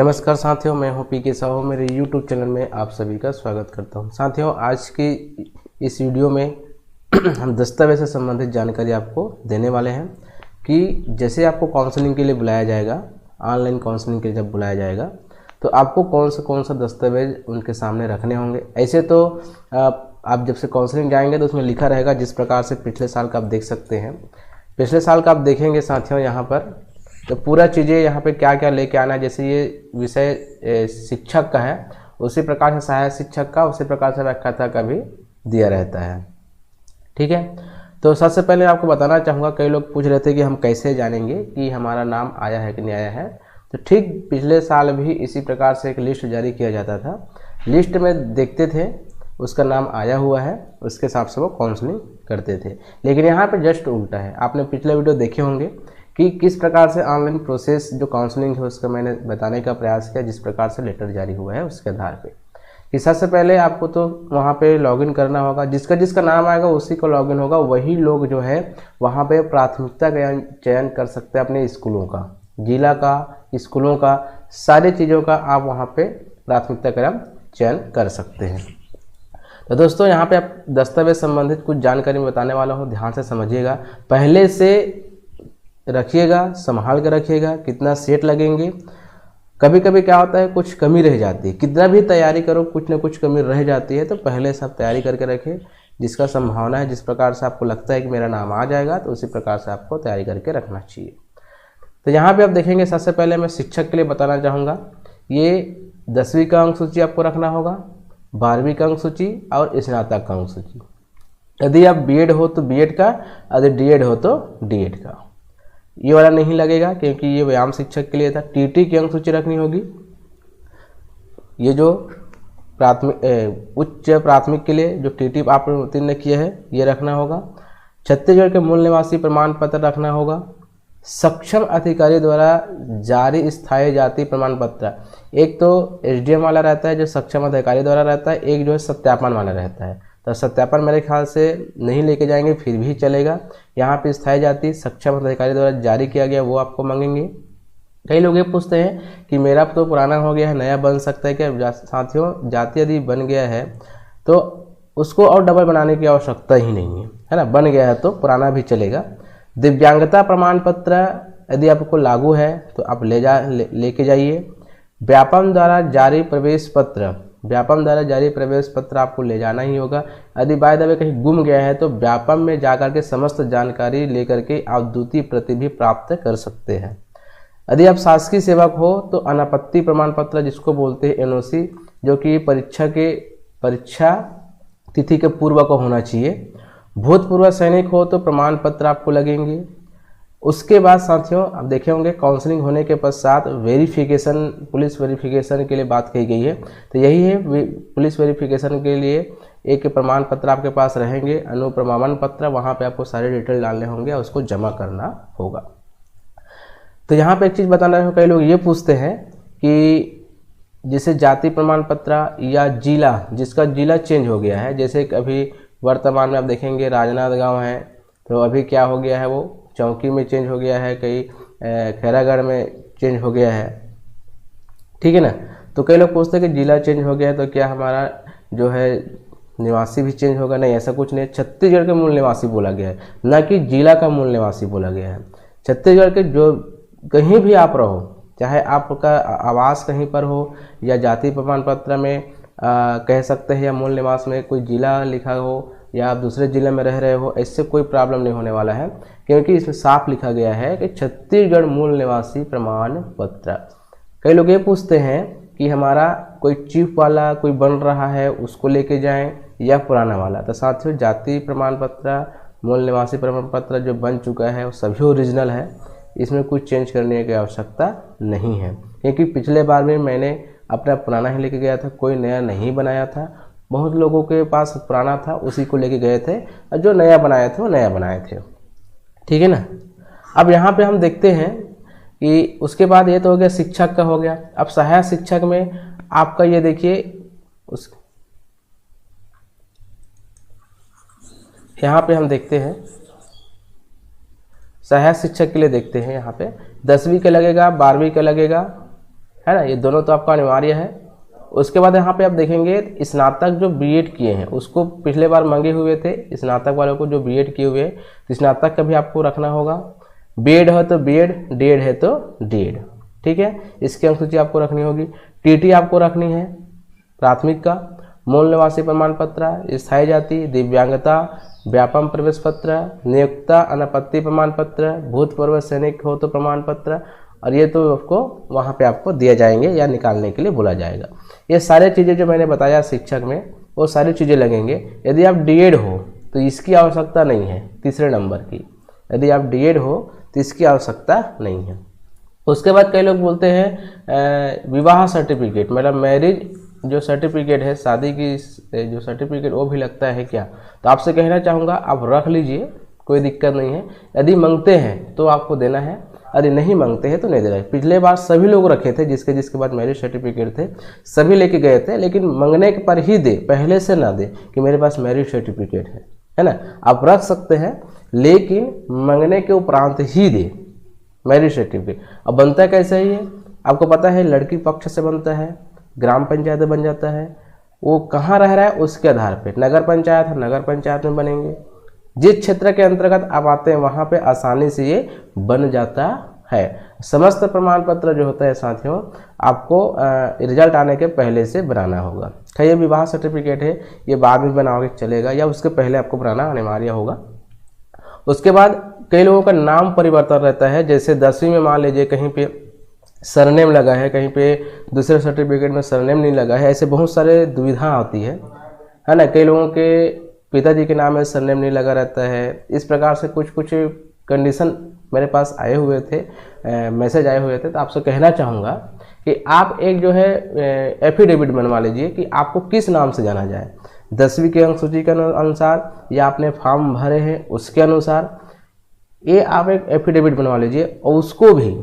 नमस्कार साथियों, मैं हूं पी के साहू। मेरे YouTube चैनल में आप सभी का स्वागत करता हूं। साथियों, आज की इस वीडियो में हम दस्तावेज से संबंधित जानकारी आपको देने वाले हैं कि जैसे आपको काउंसलिंग के लिए बुलाया जाएगा, ऑनलाइन काउंसलिंग के लिए जब बुलाया जाएगा तो आपको कौन सा दस्तावेज उनके सामने रखने होंगे। ऐसे तो आप जब से काउंसलिंग जाएंगे तो उसमें लिखा रहेगा, जिस प्रकार से पिछले साल का आप देख सकते हैं। पिछले साल का आप देखेंगे साथियों यहाँ पर, तो पूरा चीज़ें यहाँ पे क्या क्या लेके आना है। जैसे ये विषय शिक्षक का है, उसी प्रकार से सहायक शिक्षक का, उसी प्रकार से व्याख्याता का भी दिया रहता है। ठीक है, तो सबसे पहले आपको बताना चाहूँगा, कई लोग पूछ रहे थे कि हम कैसे जानेंगे कि हमारा नाम आया है कि नहीं आया है। तो ठीक पिछले साल भी इसी प्रकार से एक लिस्ट जारी किया जाता था। लिस्ट में देखते थे उसका नाम आया हुआ है, उसके हिसाब से वो काउंसलिंग करते थे। लेकिन यहाँ पे जस्ट उल्टा है। आपने पिछले वीडियो देखे होंगे कि किस प्रकार से ऑनलाइन प्रोसेस जो काउंसलिंग है उसका मैंने बताने का प्रयास किया, जिस प्रकार से लेटर जारी हुआ है उसके आधार पे। कि सबसे पहले आपको तो वहाँ पे लॉगिन करना होगा, जिसका नाम आएगा उसी को लॉगिन होगा। वही लोग जो है वहाँ पे प्राथमिकता का चयन कर सकते हैं, अपने स्कूलों का, जिला का, स्कूलों का, सारी चीज़ों का आप वहाँ पे प्राथमिकता का चयन कर सकते हैं। तो दोस्तों, यहाँ पे आप दस्तावेज संबंधित कुछ जानकारी मैं बताने वाला हूँ, ध्यान से समझिएगा, पहले से रखिएगा, संभाल कर रखिएगा। कितना सेट लगेंगे, कभी कभी क्या होता है कुछ कमी रह जाती है, कितना भी तैयारी करो कुछ ना कुछ कमी रह जाती है। तो पहले सब तैयारी करके रखें, जिसका संभावना है, जिस प्रकार से आपको लगता है कि मेरा नाम आ जाएगा, तो उसी प्रकार से आपको तैयारी करके रखना चाहिए। तो यहाँ पे आप देखेंगे, सबसे पहले मैं शिक्षक के लिए बताना चाहूँगा, ये 10वीं का अंक सूची आपको रखना होगा, 12वीं का अंक सूची और स्नातक का अंक सूची। यदि आप बीएड हो तो बीएड का, यदि डीएड हो तो डीएड का। ये वाला नहीं लगेगा क्योंकि ये व्यायाम शिक्षक के लिए था। टीटी की अंक सूची रखनी होगी। ये जो उच्च प्राथमिक के लिए जो टीटी आपने उत्तीर्ण किया है ये रखना होगा। छत्तीसगढ़ के मूल निवासी प्रमाण पत्र रखना होगा। सक्षम अधिकारी द्वारा जारी स्थायी जाति प्रमाण पत्र, एक तो एसडीएम वाला रहता है जो सक्षम अधिकारी द्वारा रहता है, एक जो है सत्यापन वाला रहता है। तो सत्यापन मेरे ख्याल से नहीं लेके जाएंगे फिर भी चलेगा। यहाँ पे स्थायी जाति सक्षम अधिकारी द्वारा जारी किया गया वो आपको मांगेंगे। कई लोग ये पूछते हैं कि मेरा तो पुराना हो गया है, नया बन सकता है क्या। साथियों, जाति यदि बन गया है तो उसको और डबल बनाने की आवश्यकता ही नहीं है ना। बन गया है तो पुराना भी चलेगा। दिव्यांगता प्रमाण पत्र यदि आपको लागू है तो आप लेके जाइए। व्यापम द्वारा जारी प्रवेश पत्र, व्यापम द्वारा जारी प्रवेश पत्र आपको ले जाना ही होगा। यदि बाय द वे कहीं गुम गया है तो व्यापम में जाकर के समस्त जानकारी लेकर के आप द्वितीय प्रति भी प्राप्त कर सकते हैं। यदि आप शासकीय सेवक हो तो अनापत्ति प्रमाण पत्र, जिसको बोलते हैं एनओसी, जो कि परीक्षा तिथि के पूर्व को होना चाहिए। भूतपूर्व सैनिक हो तो प्रमाण पत्र आपको लगेंगे। उसके बाद साथियों, आप देखे होंगे काउंसलिंग होने के पश्चात वेरिफिकेशन, पुलिस वेरिफिकेशन के लिए बात कही गई है। तो यही है, पुलिस वेरिफिकेशन के लिए एक प्रमाण पत्र आपके पास रहेंगे, अनुप्रमाण पत्र। वहाँ पे आपको सारे डिटेल डालने होंगे और उसको जमा करना होगा। तो यहाँ पे एक चीज़ बताना है, कई लोग ये पूछते हैं कि जैसे जाति प्रमाण पत्र या जिला, जिसका जिला चेंज हो गया है, जैसे अभी वर्तमान में आप देखेंगे राजनांदगांव है, तो अभी क्या हो गया है, वो चौकी में चेंज हो गया है, कई खैरागढ़ में चेंज हो गया है। ठीक है ना। तो कई लोग पूछते हैं कि जिला चेंज हो गया है तो क्या हमारा जो है निवासी भी चेंज होगा। नहीं, ऐसा कुछ नहीं है। छत्तीसगढ़ के मूल निवासी बोला गया है, ना कि जिला का मूल निवासी बोला गया है। छत्तीसगढ़ के जो कहीं भी आप रहो, चाहे आपका आवास कहीं पर हो या जाति प्रमाण पत्र में कह सकते हैं, या मूल निवास में कोई जिला लिखा हो या आप दूसरे जिले में रह रहे हो, इससे कोई प्रॉब्लम नहीं होने वाला है, क्योंकि इसमें साफ लिखा गया है कि छत्तीसगढ़ मूल निवासी प्रमाण पत्र। कई लोग ये पूछते हैं कि हमारा कोई चीफ वाला कोई बन रहा है उसको लेके जाएं या पुराना वाला। तो साथियों, जाति प्रमाण पत्र, मूल निवासी प्रमाण पत्र जो बन चुका है वो सभी ओरिजिनल है, इसमें कुछ चेंज करने की आवश्यकता नहीं है। क्योंकि पिछले बार में मैंने अपना पुराना ही लेके गया था, कोई नया नहीं बनाया था। बहुत लोगों के पास पुराना था, उसी को लेके गए थे, और जो नया बनाए थे वो नया बनाए थे। ठीक है ना। अब यहाँ पे हम देखते हैं कि उसके बाद ये तो हो गया शिक्षक का हो गया। अब सहायक शिक्षक में आपका ये देखिए, यहाँ पे हम देखते हैं सहायक शिक्षक के लिए देखते हैं। यहाँ पे 10वीं का लगेगा, 12वीं का लगेगा, है ना, ये दोनों तो आपका अनिवार्य है। उसके बाद यहाँ पे आप देखेंगे स्नातक जो बीएड किए हैं उसको पिछले बार मांगे हुए थे, स्नातक वालों को जो बीएड किए हुए तो स्नातक का भी आपको रखना होगा। बीएड है तो बीएड, डीएड है तो डीएड, ठीक है, इसकी अनुसूची आपको रखनी होगी। टीटी आपको रखनी है प्राथमिक का, मूल निवासी प्रमाण पत्र, स्थायी जाति, दिव्यांगता, व्यापम प्रवेश पत्र, नियोक्ता अनापत्ति प्रमाण पत्र, भूतपूर्व सैनिक हो तो प्रमाण पत्र, और ये तो आपको वहाँ पे आपको दिए जाएंगे या निकालने के लिए बोला जाएगा। ये सारी चीज़ें जो मैंने बताया शिक्षक में वो सारी चीज़ें लगेंगे। यदि आप डीएड हो तो इसकी आवश्यकता नहीं है, तीसरे नंबर की, यदि आप डीएड हो तो इसकी आवश्यकता नहीं है। उसके बाद कई लोग बोलते हैं विवाह सर्टिफिकेट, मतलब मैरिज जो सर्टिफिकेट है, शादी की जो सर्टिफिकेट वो भी लगता है क्या, तो आपसे कहना चाहूँगा आप रख लीजिए, कोई दिक्कत नहीं है। यदि मांगते हैं तो आपको देना है, यदि नहीं मांगते हैं तो नहीं देना है। पिछले बार सभी लोग रखे थे, जिसके पास मैरिज सर्टिफिकेट थे सभी लेके गए थे, लेकिन मांगने पर ही दे, पहले से ना दे कि मेरे पास मैरिज सर्टिफिकेट है ना। आप रख सकते हैं लेकिन मांगने के उपरांत ही दे मैरिज सर्टिफिकेट। अब बनता कैसे है ये आपको पता है, लड़की पक्ष से बनता है, ग्राम पंचायत बन जाता है, वो कहाँ रह रहा है उसके आधार पे, नगर पंचायत है नगर पंचायत में बनेंगे, जिस क्षेत्र के अंतर्गत आप आते हैं वहाँ पे आसानी से ये बन जाता है। समस्त प्रमाण पत्र जो होता है साथियों आपको रिजल्ट आने के पहले से बनाना होगा। ये विवाह सर्टिफिकेट है ये बाद में बनाओगे चलेगा, या उसके पहले आपको बनाना अनिवार्य होगा। उसके बाद कई लोगों का नाम परिवर्तन रहता है, जैसे 10वीं में मान लीजिए कहीं पे सरनेम लगा है, कहीं पे दूसरे सर्टिफिकेट में सरनेम नहीं लगा है, ऐसे बहुत सारे दुविधा होती है ना। कई लोगों के पिताजी के नाम में सरनेम नहीं लगा रहता है, इस प्रकार से कुछ कंडीशन मेरे पास आए हुए थे, मैसेज आए हुए थे। तो आपसे कहना चाहूँगा कि आप एक जो है एफिडेविट बनवा लीजिए कि आपको किस नाम से जाना जाए, 10वीं के अंक सूची के अनुसार या आपने फॉर्म भरे हैं उसके अनुसार, ये आप एक एफिडेविट बनवा लीजिए। और उसको भी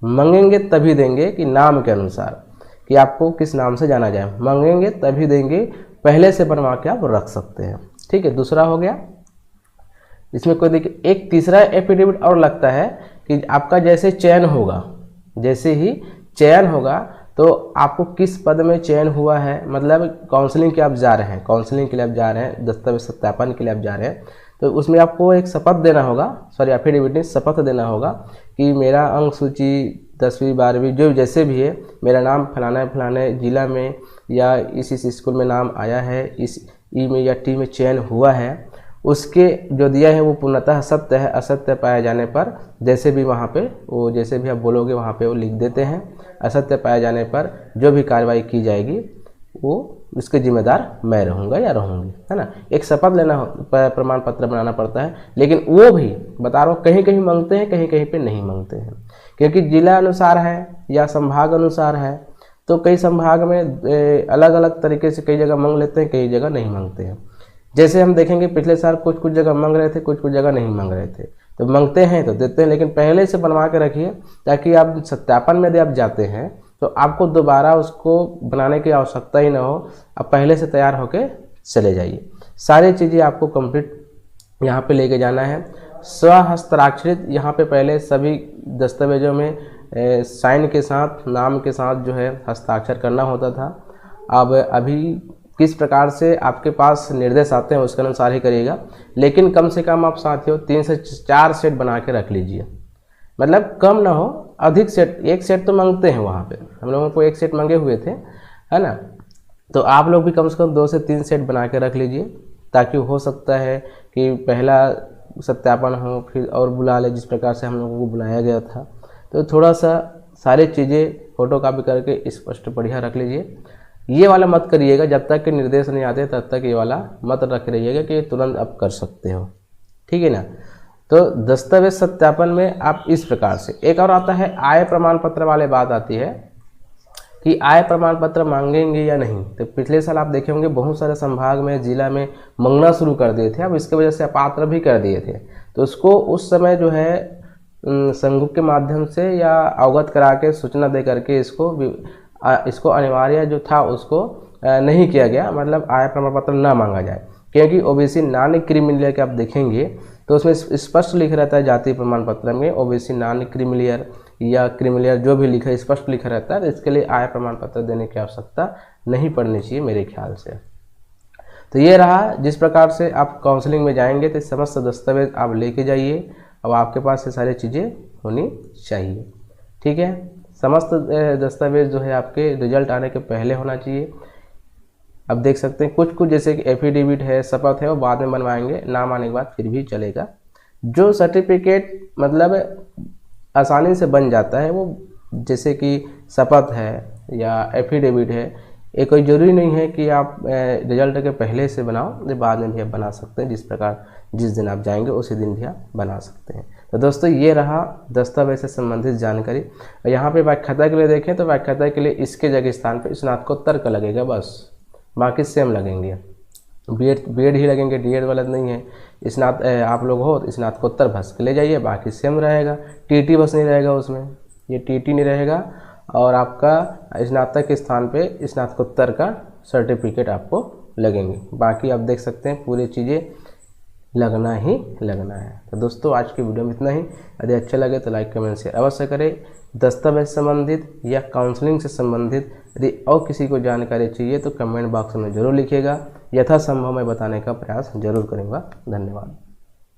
मांगेंगे तभी देंगे कि नाम के अनुसार कि आपको किस नाम से जाना जाए, मांगेंगे तभी देंगे, पहले से बनवा के आप रख सकते हैं, ठीक है। दूसरा हो गया, इसमें कोई देखिए एक तीसरा एफिडेविट और लगता है कि आपका जैसे चयन होगा, जैसे ही चयन होगा तो आपको किस पद में चयन हुआ है, मतलब काउंसलिंग के आप जा रहे हैं, काउंसलिंग के लिए आप जा रहे हैं, दस्तावेज सत्यापन के लिए आप जा रहे हैं, तो उसमें आपको एक शपथ देना होगा, सॉरी एफिडेविट नहीं शपथ देना होगा कि मेरा अंक सूची 10वीं 12वीं जो जैसे भी है, मेरा नाम फलाना फलाने जिला में या इस स्कूल में नाम आया है, इस ई में या टी में चयन हुआ है, उसके जो दिया है वो पूर्णतः सत्य है, असत्य पाए जाने पर जैसे भी वहाँ पे वो जैसे भी आप बोलोगे वहाँ पे वो लिख देते हैं। असत्य पाए जाने पर जो भी कार्रवाई की जाएगी वो उसके जिम्मेदार मैं रहूँगा या रहूँगी, है ना। एक शपथ लेना प्रमाण पत्र बनाना पड़ता है, लेकिन वो भी बता रहा हूँ कहीं कहीं मांगते हैं, कहीं कहीं पे नहीं मांगते हैं, क्योंकि जिला अनुसार है या संभाग अनुसार है। तो कई संभाग में अलग अलग तरीके से कई जगह मांग लेते हैं, कई जगह नहीं मांगते हैं। जैसे हम देखेंगे पिछले साल कुछ जगह मांग रहे थे, कुछ जगह नहीं मांग रहे थे। तो मांगते हैं तो देते हैं, लेकिन पहले से बनवा के रखिए ताकि आप सत्यापन में यदि आप जाते हैं तो आपको दोबारा उसको बनाने की आवश्यकता ही ना हो, आप पहले से तैयार होकर चले जाइए। सारी चीज़ें आपको कंप्लीट यहाँ पे लेके जाना है। स्वहस्ताक्षरित यहाँ पे पहले सभी दस्तावेजों में साइन के साथ नाम के साथ जो है हस्ताक्षर करना होता था। अब अभी किस प्रकार से आपके पास निर्देश आते हैं उसके अनुसार ही करिएगा, लेकिन कम से कम आप साथियों 3 से 4 सेट बना के रख लीजिए, मतलब कम ना हो अधिक सेट। एक सेट तो मांगते हैं वहाँ पे, हम लोगों को एक सेट मांगे हुए थे, है ना। तो आप लोग भी कम से कम 2 से 3 सेट बना के रख लीजिए, ताकि हो सकता है कि पहला सत्यापन हो फिर और बुला ले, जिस प्रकार से हम लोगों को बुलाया गया था। तो थोड़ा सा सारी चीज़ें फोटो कॉपी करके स्पष्ट बढ़िया रख लीजिए। ये वाला मत करिएगा, जब तक कि निर्देश नहीं आते तब तक ये वाला मत रख रहिएगा कि तुरंत आप कर सकते हो, ठीक है ना। तो दस्तावेज सत्यापन में आप इस प्रकार से, एक और आता है आय प्रमाण पत्र वाले बात आती है कि आय प्रमाण पत्र मांगेंगे या नहीं। तो पिछले साल आप देखे होंगे बहुत सारे संभाग में जिला में मांगना शुरू कर दिए थे, अब इसके वजह से अपात्र भी कर दिए थे। तो उसको उस समय जो है संघुक के माध्यम से या अवगत करा के सूचना दे करके इसको अनिवार्य जो था उसको नहीं किया गया, मतलब आय प्रमाण पत्र ना मांगा जाए। क्योंकि ओबीसी नॉन क्रीमिलियर के आप देखेंगे तो उसमें स्पष्ट लिख रहता है जाति प्रमाण पत्र में ओबीसी नॉन क्रीमिलियर या क्रिमिलियर जो भी लिखा स्पष्ट लिखा रहता है, तो इसके लिए आय प्रमाण पत्र देने की आवश्यकता नहीं पड़नी चाहिए मेरे ख्याल से। तो ये रहा, जिस प्रकार से आप काउंसलिंग में जाएंगे तो समस्त दस्तावेज आप लेके जाइए, अब आपके पास ये सारी चीज़ें होनी चाहिए। ठीक है, समस्त दस्तावेज जो है आपके रिजल्ट आने के पहले होना चाहिए। अब देख सकते हैं कुछ जैसे कि एफिडेविट है, शपथ है, वो बाद में बनवाएंगे, नाम आने के बाद फिर भी चलेगा। जो सर्टिफिकेट मतलब आसानी से बन जाता है वो जैसे कि शपथ है या एफिडेविट है, ये कोई ज़रूरी नहीं है कि आप रिजल्ट के पहले से बनाओ, ये बाद में भी आप बना सकते हैं। जिस प्रकार जिस दिन आप जाएंगे उसी दिन भी आप बना सकते हैं। तो दोस्तों ये रहा दस्तावेज से संबंधित जानकारी। यहाँ पे व्याख्याता के लिए देखें तो व्याख्याता के लिए इसके जगह स्थान पे स्नातकोत्तर का लगेगा, बस बाकी सेम लगेंगे। बीएड ही लगेंगे, डीएड वाला नहीं है। आप लोग हो तो स्नातकोत्तर बस के ले जाइए, बाकी सेम रहेगा। टीटी बस नहीं रहेगा उसमें, ये टीटी नहीं रहेगा, और आपका स्नातक के स्थान पे स्नातकोत्तर का सर्टिफिकेट आपको लगेंगे। बाकी आप देख सकते हैं पूरी चीज़ें लगना ही लगना है। तो दोस्तों आज की वीडियो में इतना ही। यदि अच्छा लगे तो लाइक कमेंट शेयर अवश्य करें। दस्तावेज संबंधित या काउंसलिंग से संबंधित यदि और किसी को जानकारी चाहिए तो कमेंट बॉक्स में ज़रूर लिखिएगा, यथासंभव मैं बताने का प्रयास जरूर करूँगा। धन्यवाद।